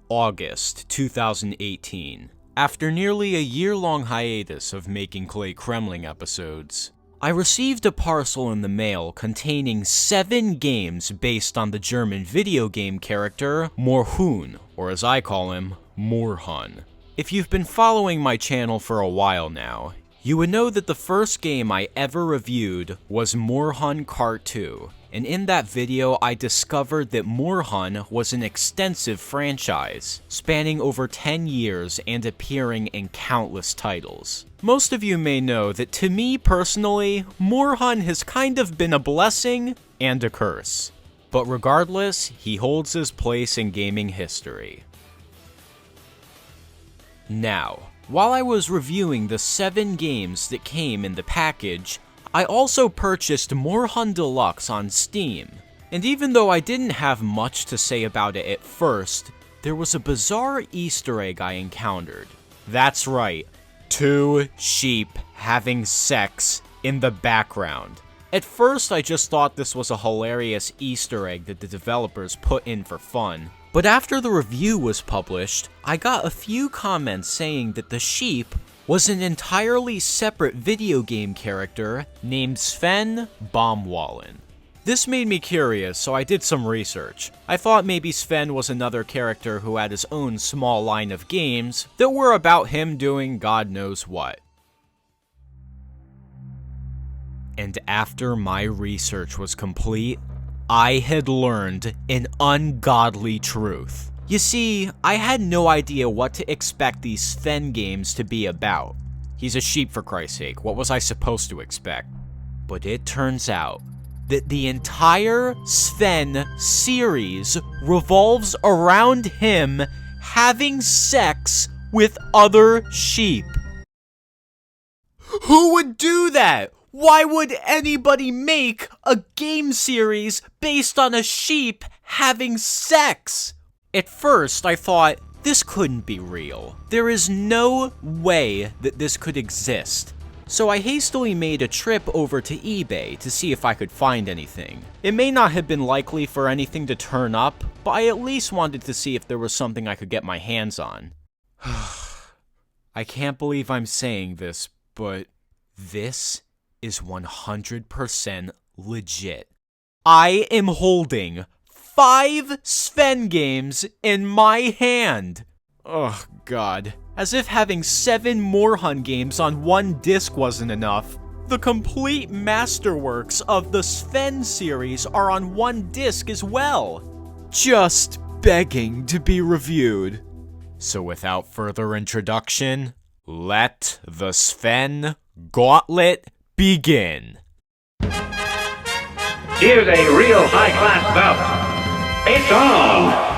August 2018. After nearly a year-long hiatus of making Klaykremling episodes, I received a parcel in the mail containing 7 games based on the German video game character Moorhuhn, or as I call him, Moorhuhn. If you've been following my channel for a while now, you would know that the first game I ever reviewed was Moorhuhn Kart 2, and in that video I discovered that Moorhuhn was an extensive franchise, spanning over 10 years and appearing in countless titles. Most of you may know that to me personally, Moorhuhn has kind of been a blessing and a curse. But regardless, he holds his place in gaming history. Now, while I was reviewing the 7 games that came in the package, I also purchased Moorhuhn Deluxe on Steam. And even though I didn't have much to say about it at first, there was a bizarre Easter egg I encountered. That's right, 2 sheep having sex in the background. At first, I just thought this was a hilarious Easter egg that the developers put in for fun. But after the review was published, I got a few comments saying that the sheep was an entirely separate video game character named SVEN P. This made me curious, so I did some research. I thought maybe Sven was another character who had his own small line of games that were about him doing God knows what. And after my research was complete, I had learned an ungodly truth. You see, I had no idea what to expect these SVEN games to be about. He's a sheep, for Christ's sake. What was I supposed to expect? But it turns out that the entire SVEN series revolves around him having sex with other sheep. Who would do that? Why would anybody make a game series based on a sheep having sex? At first, I thought, this couldn't be real. There is no way that this could exist. So I hastily made a trip over to eBay to see if I could find anything. It may not have been likely for anything to turn up, but I at least wanted to see if there was something I could get my hands on. I can't believe I'm saying this, but this is 100% legit. I am holding 5 SVEN games in my hand. Oh god. As if having 7 Moorhuhn games on one disc wasn't enough, the complete masterworks of the SVEN series are on one disc as well. Just begging to be reviewed. So without further introduction, let the SVEN Gauntlet begin. Here's a real high-class bout. It's on!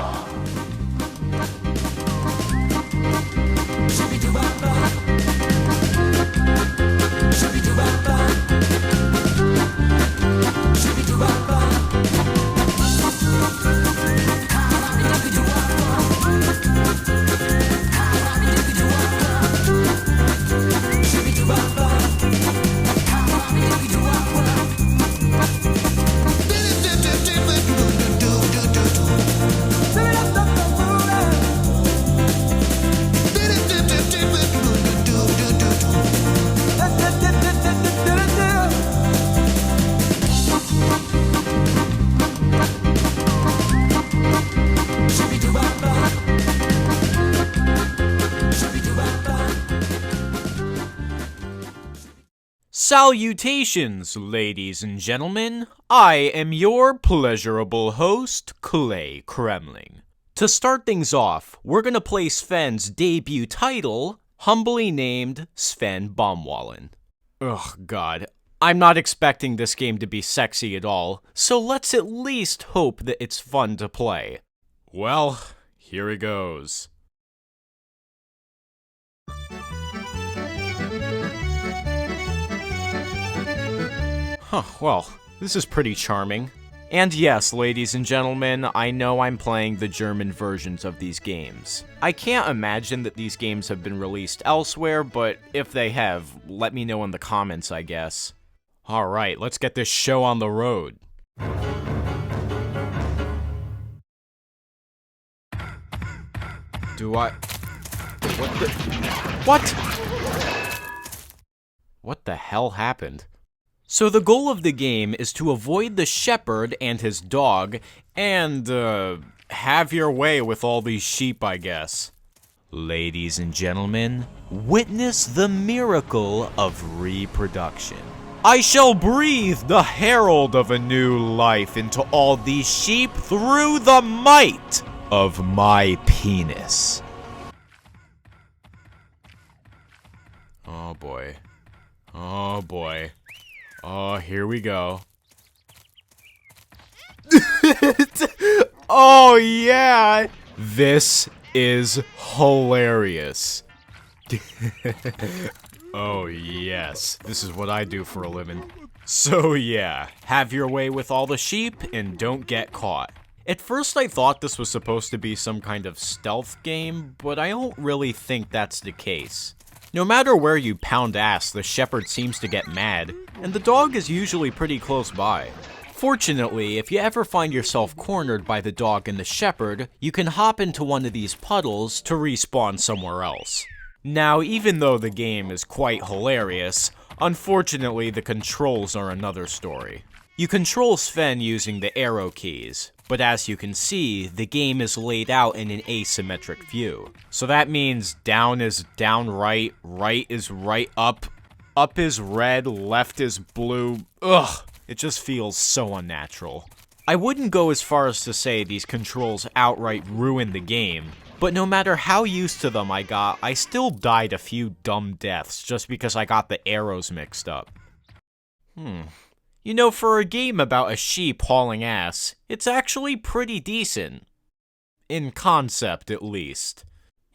Salutations, ladies and gentlemen. I am your pleasurable host, Klaykremling. To start things off, we're gonna play SVEN's debut title, humbly named SVEN P. Ugh, god. I'm not expecting this game to be sexy at all, so let's at least hope that it's fun to play. Well, here it goes. Huh, well, this is pretty charming. And yes, ladies and gentlemen, I know I'm playing the German versions of these games. I can't imagine that these games have been released elsewhere, but if they have, let me know in the comments, I guess. Alright, let's get this show on the road. Do I... What the... What? What the hell happened? So the goal of the game is to avoid the shepherd and his dog, and, have your way with all these sheep, I guess. Ladies and gentlemen, witness the miracle of reproduction. I shall breathe the herald of a new life into all these sheep through the might of my penis. Oh boy. Oh boy. Oh, here we go. Oh yeah! This is hilarious. Oh yes, this is what I do for a living. So yeah, have your way with all the sheep and don't get caught. At first I thought this was supposed to be some kind of stealth game, but I don't really think that's the case. No matter where you pound ass, the shepherd seems to get mad, and the dog is usually pretty close by. Fortunately, if you ever find yourself cornered by the dog and the shepherd, you can hop into one of these puddles to respawn somewhere else. Now, even though the game is quite hilarious, unfortunately the controls are another story. You control SVEN using the arrow keys, but as you can see, the game is laid out in an asymmetric view. So that means down is down right, right is right up is red, left is blue. Ugh, it just feels so unnatural. I wouldn't go as far as to say these controls outright ruin the game, but no matter how used to them I got, I still died a few dumb deaths just because I got the arrows mixed up. You know, for a game about a sheep hauling ass, it's actually pretty decent. In concept, at least.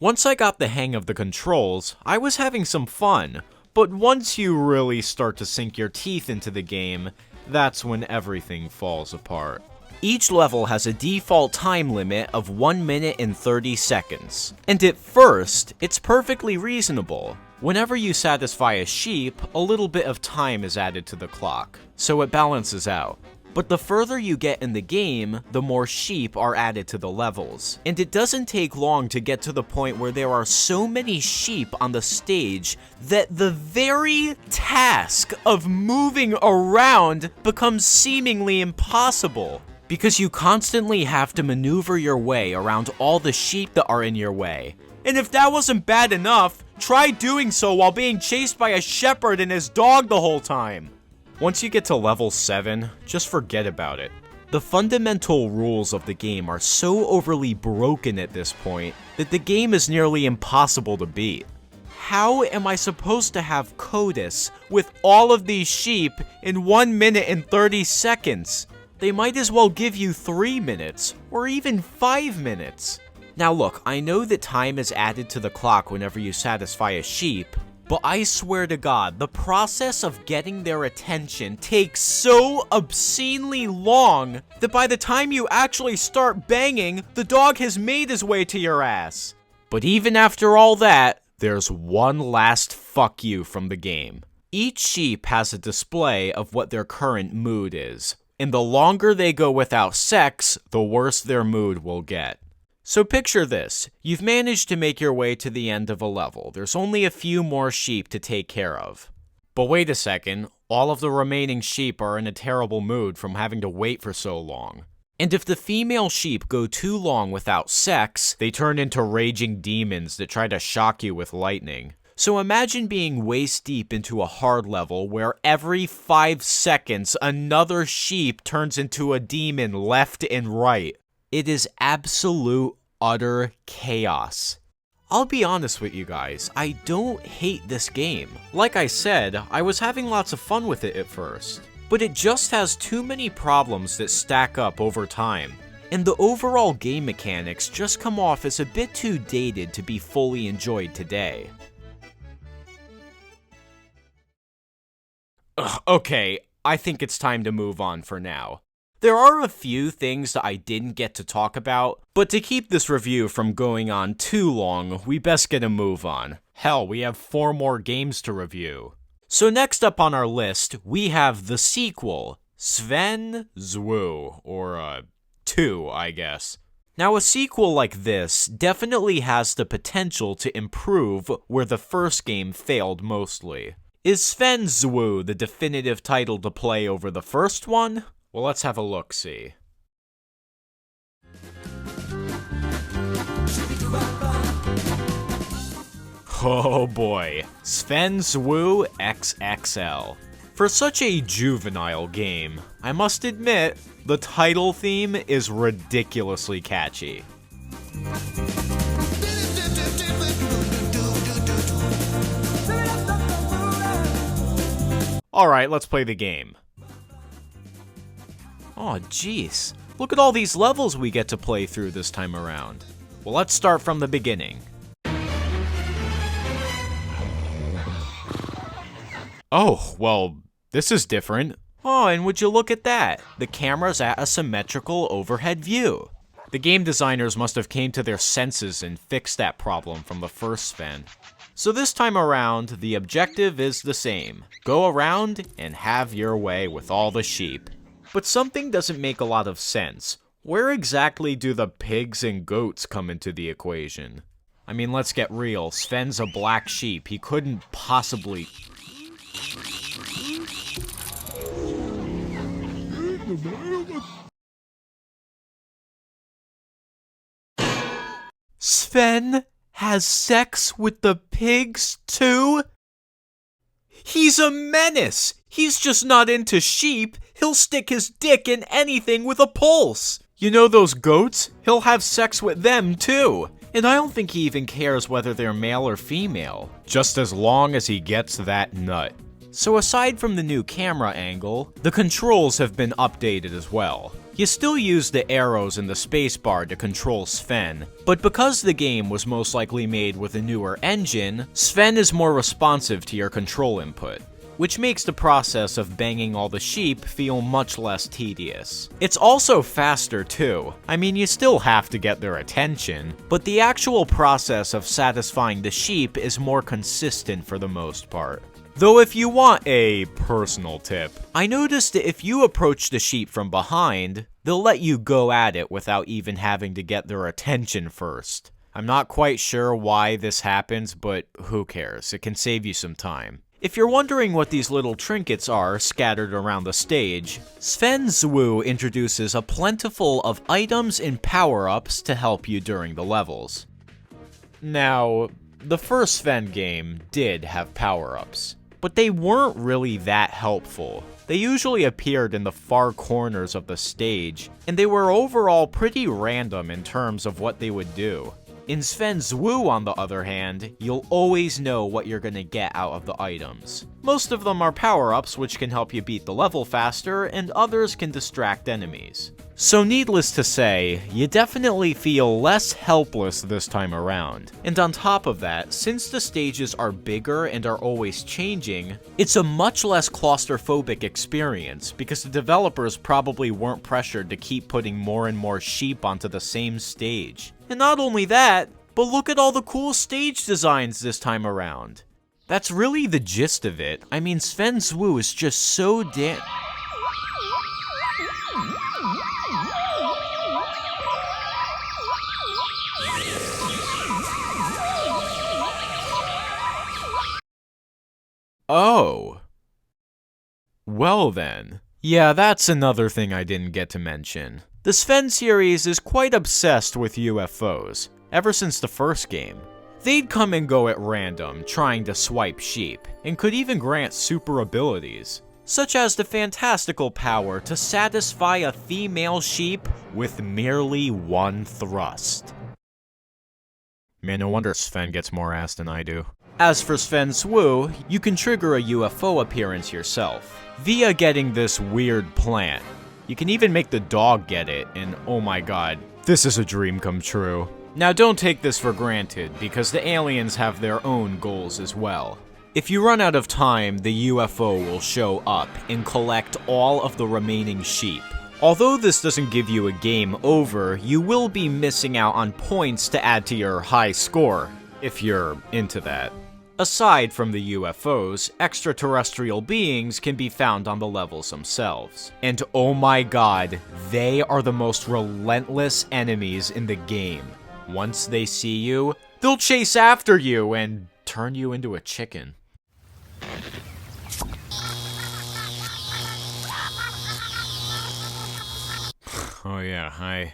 Once I got the hang of the controls, I was having some fun, but once you really start to sink your teeth into the game, that's when everything falls apart. Each level has a default time limit of 1 minute and 30 seconds, and at first, it's perfectly reasonable. Whenever you satisfy a sheep, a little bit of time is added to the clock, so it balances out. But the further you get in the game, the more sheep are added to the levels, and it doesn't take long to get to the point where there are so many sheep on the stage that the very task of moving around becomes seemingly impossible. Because you constantly have to maneuver your way around all the sheep that are in your way. And if that wasn't bad enough, try doing so while being chased by a shepherd and his dog the whole time. Once you get to level 7, just forget about it. The fundamental rules of the game are so overly broken at this point that the game is nearly impossible to beat. How am I supposed to have CODIS with all of these sheep in 1 minute and 30 seconds? They might as well give you 3 minutes, or even 5 minutes. Now look, I know that time is added to the clock whenever you satisfy a sheep, but I swear to God, the process of getting their attention takes so obscenely long that by the time you actually start banging, the dog has made his way to your ass. But even after all that, there's one last fuck you from the game. Each sheep has a display of what their current mood is. And the longer they go without sex, the worse their mood will get. So picture this, you've managed to make your way to the end of a level. There's only a few more sheep to take care of. But wait a second, all of the remaining sheep are in a terrible mood from having to wait for so long. And if the female sheep go too long without sex, they turn into raging demons that try to shock you with lightning. So imagine being waist deep into a hard level where every 5 seconds another sheep turns into a demon left and right. It is absolute, utter chaos. I'll be honest with you guys, I don't hate this game. Like I said, I was having lots of fun with it at first. But it just has too many problems that stack up over time. And the overall game mechanics just come off as a bit too dated to be fully enjoyed today. Okay, I think it's time to move on for now. There are a few things that I didn't get to talk about, but to keep this review from going on too long, we best get a move on. Hell, we have 4 more games to review. So next up on our list, we have the sequel, SVEN 2, or 2, I guess. Now, a sequel like this definitely has the potential to improve where the first game failed mostly. Is SVEN the definitive title to play over the first one? Well, let's have a look-see. Oh boy, SVEN XXL. For such a juvenile game, I must admit, the title theme is ridiculously catchy. Alright, let's play the game. Oh jeez, look at all these levels we get to play through this time around. Well, let's start from the beginning. Oh, well, this is different. Oh, and would you look at that? The camera's at a symmetrical overhead view. The game designers must have came to their senses and fixed that problem from the first SVEN. So this time around, the objective is the same. Go around and have your way with all the sheep. But something doesn't make a lot of sense. Where exactly do the pigs and goats come into the equation? I mean, let's get real. SVEN's a black sheep. He couldn't possibly... SVEN has sex with the pigs too? He's a menace! He's just not into sheep. He'll stick his dick in anything with a pulse. You know those goats? He'll have sex with them too. And I don't think he even cares whether they're male or female, just as long as he gets that nut. So aside from the new camera angle, the controls have been updated as well. You still use the arrows and the spacebar to control SVEN, but because the game was most likely made with a newer engine, SVEN is more responsive to your control input, which makes the process of banging all the sheep feel much less tedious. It's also faster too. I mean, you still have to get their attention, but the actual process of satisfying the sheep is more consistent for the most part. Though if you want a personal tip, I noticed that if you approach the sheep from behind, they'll let you go at it without even having to get their attention first. I'm not quite sure why this happens, but who cares? It can save you some time. If you're wondering what these little trinkets are scattered around the stage, SVEN introduces a plentiful of items and power-ups to help you during the levels. Now, the first SVEN game did have power-ups, but they weren't really that helpful. They usually appeared in the far corners of the stage, and they were overall pretty random in terms of what they would do. In SVEN on the other hand, you'll always know what you're gonna get out of the items. Most of them are power-ups which can help you beat the level faster, and others can distract enemies. So needless to say, you definitely feel less helpless this time around. And on top of that, since the stages are bigger and are always changing, it's a much less claustrophobic experience because the developers probably weren't pressured to keep putting more and more sheep onto the same stage. And not only that, but look at all the cool stage designs this time around. That's really the gist of it. I mean, SVEN is just so damn... Oh. Well then. Yeah, that's another thing I didn't get to mention. The SVEN series is quite obsessed with UFOs, ever since the first game. They'd come and go at random, trying to swipe sheep, and could even grant super abilities, such as the fantastical power to satisfy a female sheep with merely one thrust. Man, no wonder SVEN gets more ass than I do. As for SVEN, you can trigger a UFO appearance yourself, via getting this weird plant. You can even make the dog get it, and oh my god, this is a dream come true. Now don't take this for granted, because the aliens have their own goals as well. If you run out of time, the UFO will show up and collect all of the remaining sheep. Although this doesn't give you a game over, you will be missing out on points to add to your high score, if you're into that. Aside from the UFOs, extraterrestrial beings can be found on the levels themselves. And oh my god, they are the most relentless enemies in the game. Once they see you, they'll chase after you and turn you into a chicken. Oh yeah,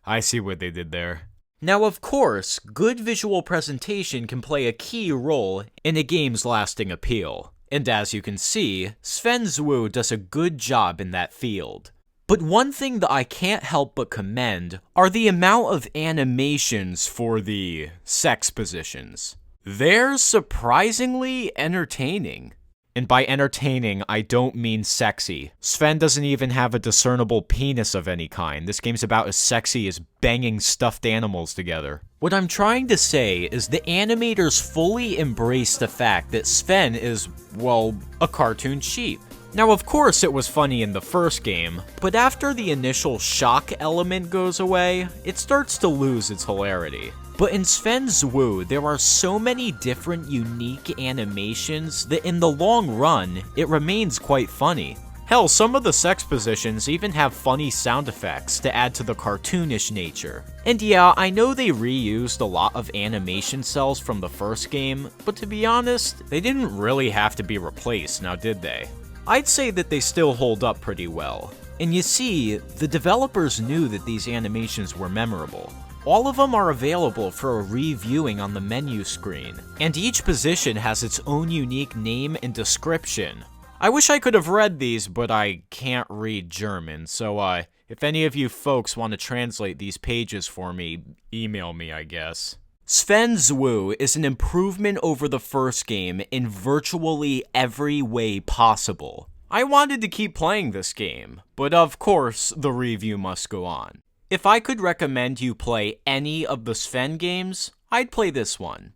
I see what they did there. Now, of course, good visual presentation can play a key role in a game's lasting appeal, and as you can see, SVEN Zwu does a good job in that field. But one thing that I can't help but commend are the amount of animations for the sex positions. They're surprisingly entertaining. And by entertaining, I don't mean sexy. SVEN doesn't even have a discernible penis of any kind. This game's about as sexy as banging stuffed animals together. What I'm trying to say is the animators fully embrace the fact that SVEN is, well, a cartoon sheep. Now, of course, it was funny in the first game, but after the initial shock element goes away, it starts to lose its hilarity. But in SVEN Zwu, there are so many different unique animations that in the long run, it remains quite funny. Hell, some of the sex positions even have funny sound effects to add to the cartoonish nature. And yeah, I know they reused a lot of animation cells from the first game, but to be honest, they didn't really have to be replaced, now did they? I'd say that they still hold up pretty well. And you see, the developers knew that these animations were memorable. All of them are available for a reviewing on the menu screen, and each position has its own unique name and description. I wish I could have read these, but I can't read German, so if any of you folks want to translate these pages for me, email me, I guess. SVEN Zwu is an improvement over the first game in virtually every way possible. I wanted to keep playing this game, but of course, the review must go on. If I could recommend you play any of the SVEN games, I'd play this one.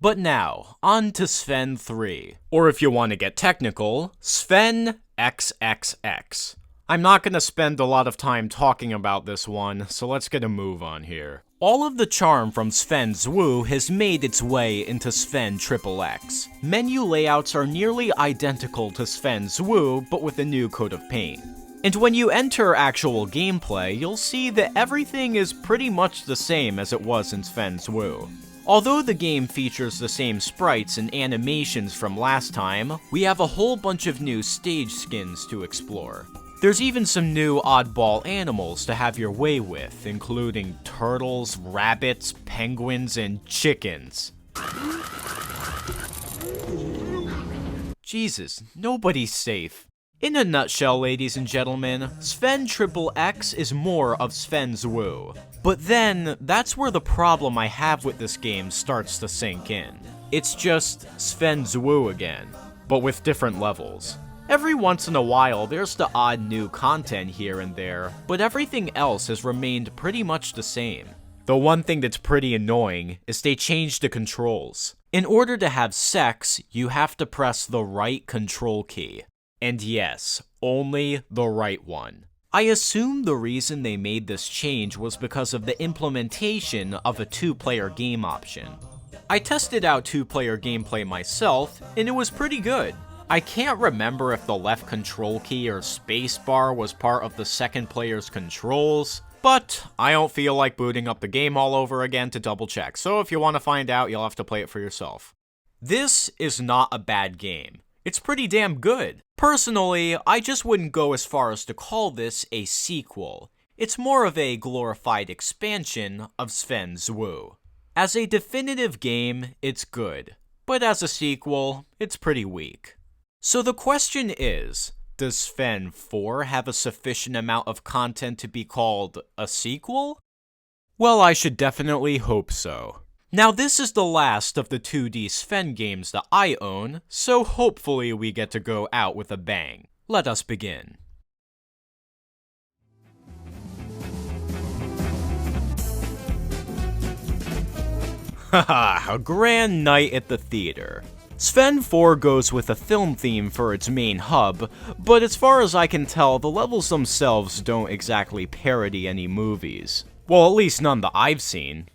But now, on to SVEN 3. Or if you want to get technical, SVEN XXX. I'm not going to spend a lot of time talking about this one, so let's get a move on here. All of the charm from SVEN Zwu has made its way into SVEN XXX. Menu layouts are nearly identical to SVEN Zwu, but with a new coat of paint. And when you enter actual gameplay, you'll see that everything is pretty much the same as it was in SVEN Zwu. Although the game features the same sprites and animations from last time, we have a whole bunch of new stage skins to explore. There's even some new oddball animals to have your way with, including turtles, rabbits, penguins, and chickens. Jesus, nobody's safe. In a nutshell, ladies and gentlemen, SVEN XXX is more of SVEN Zwu. But then, that's where the problem I have with this game starts to sink in. It's just SVEN Zwu again, but with different levels. Every once in a while, there's the odd new content here and there, but everything else has remained pretty much the same. The one thing that's pretty annoying is they changed the controls. In order to have sex, you have to press the right control key. And yes, only the right one. I assume the reason they made this change was because of the implementation of a two-player game option. I tested out two-player gameplay myself, and it was pretty good. I can't remember if the left control key or spacebar was part of the second player's controls, but I don't feel like booting up the game all over again to double check, so if you want to find out, you'll have to play it for yourself. This is not a bad game. It's pretty damn good. Personally, I just wouldn't go as far as to call this a sequel. It's more of a glorified expansion of SVEN Zwu. As a definitive game, it's good, but as a sequel, it's pretty weak. So the question is, does SVEN 4 have a sufficient amount of content to be called a sequel? Well, I should definitely hope so. Now, this is the last of the 2D SVEN games that I own, so hopefully we get to go out with a bang. Let us begin. Haha, a grand night at the theater. SVEN 4 goes with a film theme for its main hub, but as far as I can tell, the levels themselves don't exactly parody any movies. Well, at least none that I've seen.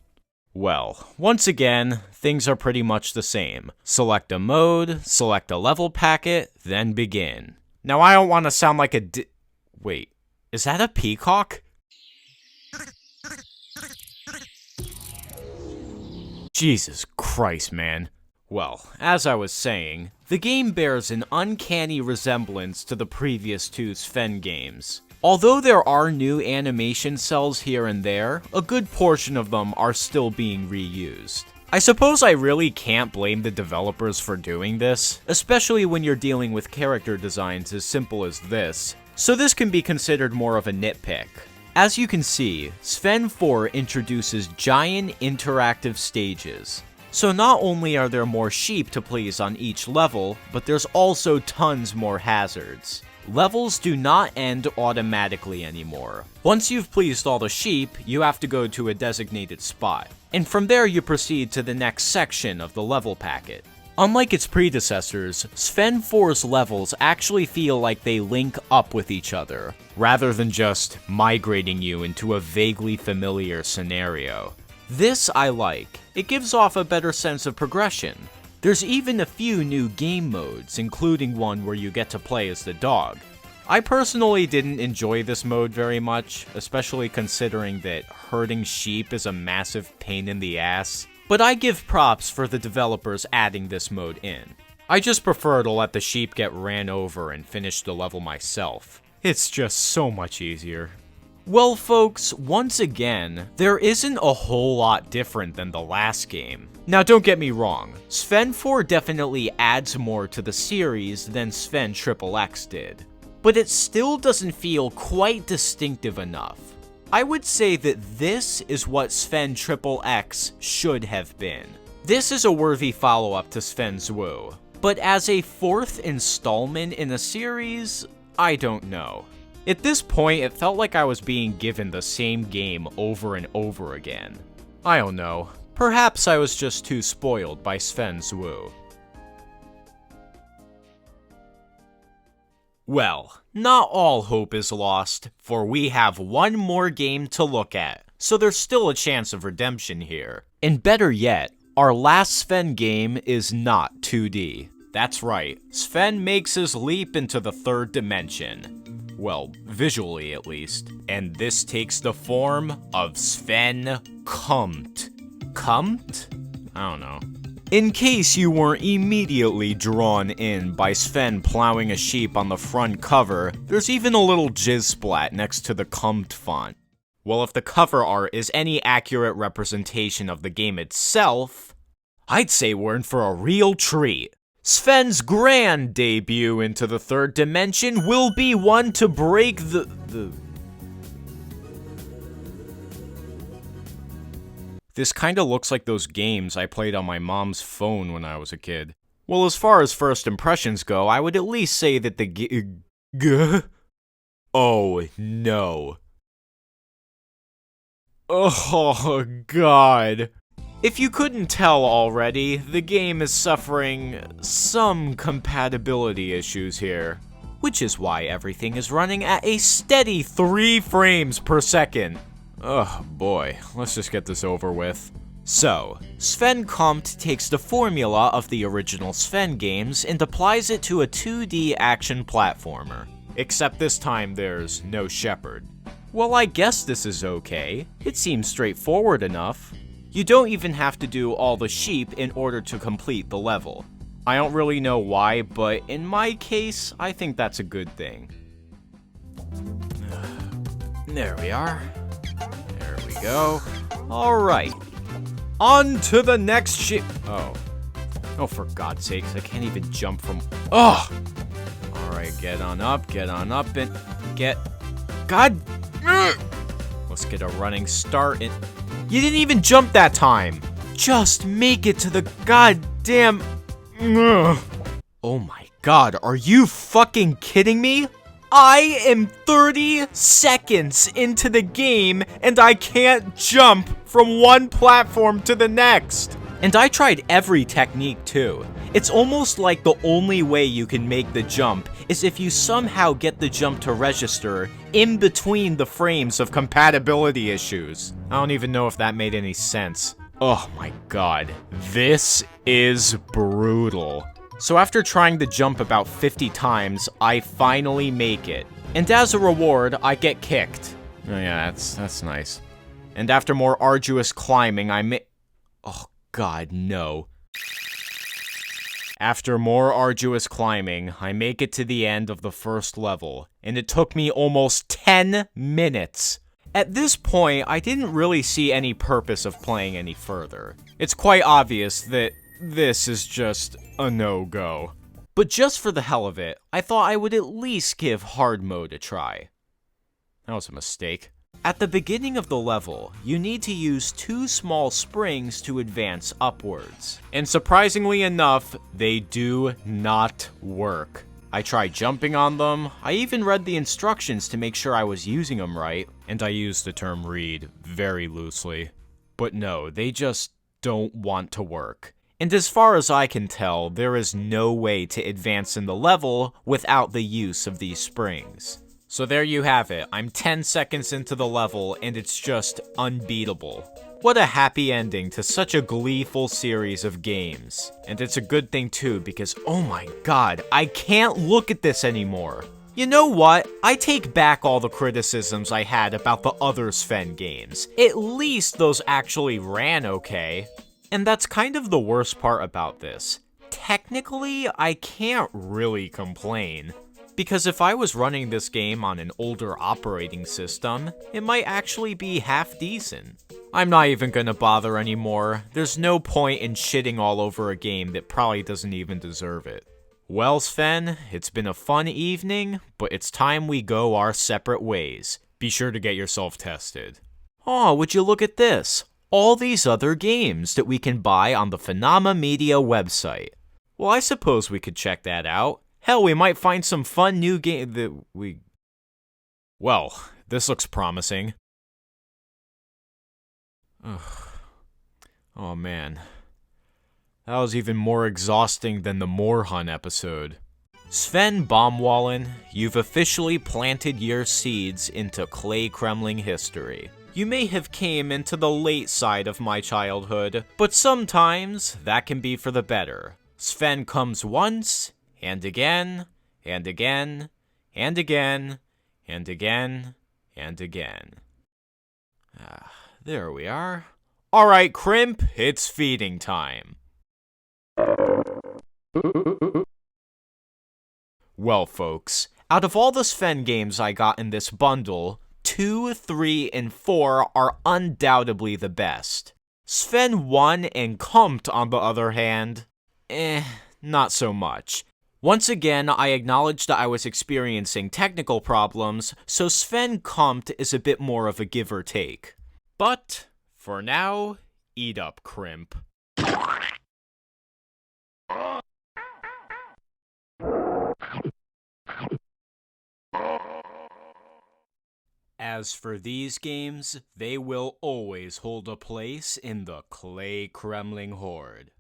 Well, once again, things are pretty much the same. Select a mode, select a level packet, then begin. Now I don't want to sound like a Wait, is that a peacock? Jesus Christ, man. Well, as I was saying, the game bears an uncanny resemblance to the previous two SVEN games. Although there are new animation cells here and there, a good portion of them are still being reused. I suppose I really can't blame the developers for doing this, especially when you're dealing with character designs as simple as this, so this can be considered more of a nitpick. As you can see, SVEN 4 introduces giant interactive stages. So not only are there more sheep to please on each level, but there's also tons more hazards. Levels do not end automatically anymore. Once you've pleased all the sheep, you have to go to a designated spot. And from there you proceed to the next section of the level packet. Unlike its predecessors, SVEN 4's levels actually feel like they link up with each other, rather than just migrating you into a vaguely familiar scenario. This I like. It gives off a better sense of progression. There's even a few new game modes, including one where you get to play as the dog. I personally didn't enjoy this mode very much, especially considering that herding sheep is a massive pain in the ass. But I give props for the developers adding this mode in. I just prefer to let the sheep get ran over and finish the level myself. It's just so much easier. Well folks, once again, there isn't a whole lot different than the last game. Now don't get me wrong, SVEN 4 definitely adds more to the series than SVEN XXX did, but it still doesn't feel quite distinctive enough. I would say that this is what SVEN XXX should have been. This is a worthy follow-up to SVEN ZWU, but as a fourth installment in a series, I don't know. At this point, it felt like I was being given the same game over and over again. I don't know. Perhaps I was just too spoiled by SVEN ZWU. Well, not all hope is lost, for we have one more game to look at, so there's still a chance of redemption here. And better yet, our last SVEN game is not 2D. That's right, SVEN makes his leap into the third dimension. Well, visually at least. And this takes the form of SVEN Compt. Compt? I don't know. In case you weren't immediately drawn in by SVEN plowing a sheep on the front cover, there's even a little jizz splat next to the Compt font. Well, if the cover art is any accurate representation of the game itself, I'd say we're in for a real treat. SVEN's grand debut into the third dimension will be one to break the... This kinda looks like those games I played on my mom's phone when I was a kid. Well, as far as first impressions go, I would at least say that the Oh, no. Oh, God. If you couldn't tell already, the game is suffering some compatibility issues here, which is why everything is running at a steady 3 frames per second. Oh boy, let's just get this over with. So, SVEN Compt takes the formula of the original SVEN games and applies it to a 2D action platformer. Except this time there's no shepherd. Well, I guess this is okay. It seems straightforward enough. You don't even have to do all the sheep in order to complete the level. I don't really know why, but in my case, I think that's a good thing. There we are. There we go. Alright. On to the next sheep. Oh, for God's sakes, I can't even jump from... Oh! Alright, get on up and get... God... Let's get a running start and... You didn't even jump that time! Just make it to the goddamn... Oh my god, are you fucking kidding me? I am 30 seconds into the game and I can't jump from one platform to the next! And I tried every technique too. It's almost like the only way you can make the jump is if you somehow get the jump to register in between the frames of compatibility issues. I don't even know if that made any sense. Oh my god, this is brutal. So after trying to jump about 50 times, I finally make it. And as a reward, I get kicked. Oh yeah, that's nice. And after more arduous climbing, oh god, no. After more arduous climbing, I make it to the end of the first level, and it took me almost 10 minutes. At this point, I didn't really see any purpose of playing any further. It's quite obvious that this is just a no-go. But just for the hell of it, I thought I would at least give hard mode a try. That was a mistake. At the beginning of the level, you need to use 2 small springs to advance upwards. And surprisingly enough, they do not work. I tried jumping on them, I even read the instructions to make sure I was using them right, and I use the term read very loosely. But no, they just don't want to work. And as far as I can tell, there is no way to advance in the level without the use of these springs. So there you have it, I'm 10 seconds into the level and it's just unbeatable. What a happy ending to such a gleeful series of games. And it's a good thing too because oh my god, I can't look at this anymore. You know what? I take back all the criticisms I had about the other SVEN games. At least those actually ran okay. And that's kind of the worst part about this. Technically, I can't really complain. Because if I was running this game on an older operating system, it might actually be half decent. I'm not even gonna bother anymore. There's no point in shitting all over a game that probably doesn't even deserve it. Well, SVEN, it's been a fun evening, but it's time we go our separate ways. Be sure to get yourself tested. Oh, would you look at this? All these other games that we can buy on the Phenomena Media website. Well, I suppose we could check that out. Hell, we might find some fun new game that we... Well, this looks promising. Ugh. Oh man. That was even more exhausting than the Moorhuhn episode. SVEN Baumwallen, you've officially planted your seeds into Klaykremling history. You may have came into the late side of my childhood, but sometimes that can be for the better. SVEN comes once, and again, and again, and again, and again, and again. There we are. Alright, Crimp, it's feeding time. Well, folks, out of all the SVEN games I got in this bundle, 2, 3, and 4 are undoubtedly the best. SVEN 1 and Compt, on the other hand, not so much. Once again, I acknowledge that I was experiencing technical problems, so SVEN Compt is a bit more of a give or take. But, for now, eat up, Crimp. As for these games, they will always hold a place in the Klaykremling horde.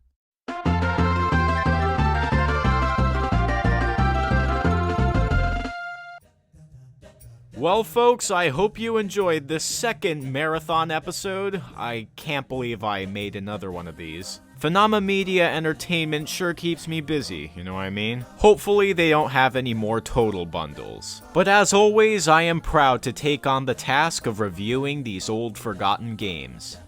Well, folks, I hope you enjoyed this second marathon episode. I can't believe I made another one of these. Phenomena Media Entertainment sure keeps me busy, you know what I mean? Hopefully they don't have any more total bundles. But as always, I am proud to take on the task of reviewing these old forgotten games.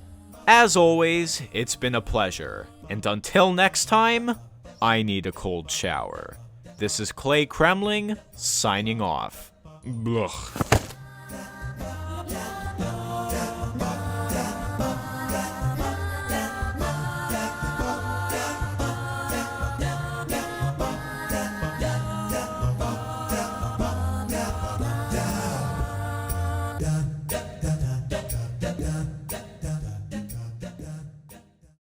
As always, it's been a pleasure. And until next time, I need a cold shower. This is Klaykremling, signing off. Blech.